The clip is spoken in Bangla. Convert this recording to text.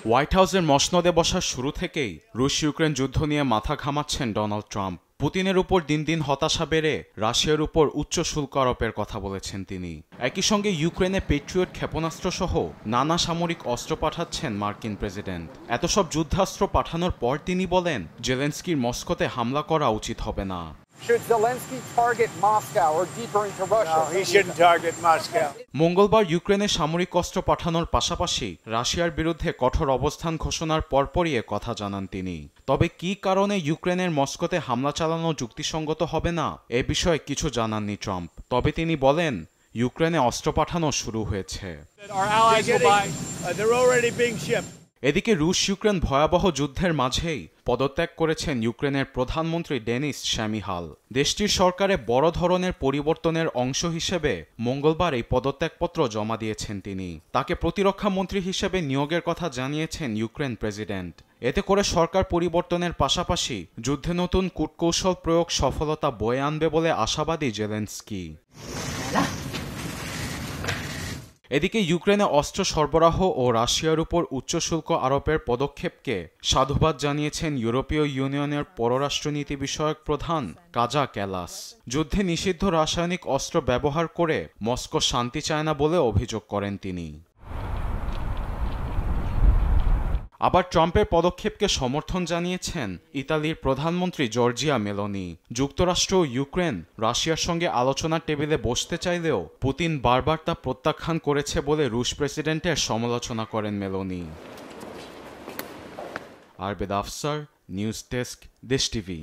হোয়াইট হাউসের মসনদে বসার শুরু থেকেই রুশ ইউক্রেন যুদ্ধ নিয়ে মাথা ঘামাচ্ছেন ডোনাল্ড ট্রাম্প। পুতিনের উপর দিন দিন হতাশা বেড়ে রাশিয়ার উপর উচ্চ শুল্ক আরোপের কথা বলেছেন তিনি। একই সঙ্গে ইউক্রেনে পেট্রিয়ট ক্ষেপণাস্ত্র সহ নানা সামরিক অস্ত্র পাঠাচ্ছেন মার্কিন প্রেসিডেন্ট। এত সব যুদ্ধাস্ত্র পাঠানোর পর তিনি বলেন জেলেনস্কির মস্কোতে হামলা করা উচিত হবে না। মঙ্গলবার ইউক্রেনে সামরিক অস্ত্র পাঠানোর পাশাপাশি রাশিয়ার বিরুদ্ধে কঠোর অবস্থান ঘোষণার পরপরই এ কথা জানান তিনি। তবে কী কারণে ইউক্রেনের মস্কোতে হামলা চালানো যুক্তিসঙ্গত হবে না এ বিষয়ে কিছু জানাননি ট্রাম্প। তবে তিনি বলেন ইউক্রেনে অস্ত্র পাঠানো শুরু হয়েছে। এদিকে রুশ ইউক্রেন ভয়াবহ যুদ্ধের মাঝেই পদত্যাগ করেছেন ইউক্রেনের প্রধানমন্ত্রী ডেনিস শ্যামিহাল। দেশটির সরকারে বড় ধরনের পরিবর্তনের অংশ হিসেবে মঙ্গলবার এই পদত্যাগপত্র জমা দিয়েছেন তিনি। তাকে প্রতিরক্ষা মন্ত্রী হিসেবে নিয়োগের কথা জানিয়েছেন ইউক্রেন প্রেসিডেন্ট। এতে করে সরকার পরিবর্তনের পাশাপাশি যুদ্ধে নতুন কূটকৌশল প্রয়োগ সফলতা বয়ে আনবে বলে আশাবাদী জেলেনস্কি। এদিকে ইউক্রেনে অস্ত্র সরবরাহ ও রাশিয়ার উপর উচ্চ শুল্ক আরোপের পদক্ষেপকে সাধুবাদ জানিয়েছেন ইউরোপীয় ইউনিয়নের পররাষ্ট্রনীতি বিষয়ক প্রধান কাজা ক্যালাস। যুদ্ধে নিষিদ্ধ রাসায়নিক অস্ত্র ব্যবহার করে মস্কো শান্তি চায় না বলে অভিযোগ করেন তিনি। আবার ট্রাম্পের পদক্ষেপকে সমর্থন জানিয়েছেন ইতালির প্রধানমন্ত্রী জর্জিয়া মেলোনি। যুক্তরাষ্ট্র ও ইউক্রেন রাশিয়ার সঙ্গে আলোচনার টেবিলে বসতে চাইলেও পুতিন বারবার তা প্রত্যাখ্যান করেছে বলে রুশ প্রেসিডেন্টের সমালোচনা করেন মেলোনি। আরবেদ আফসার, নিউজ ডেস্ক, দেশ টিভি।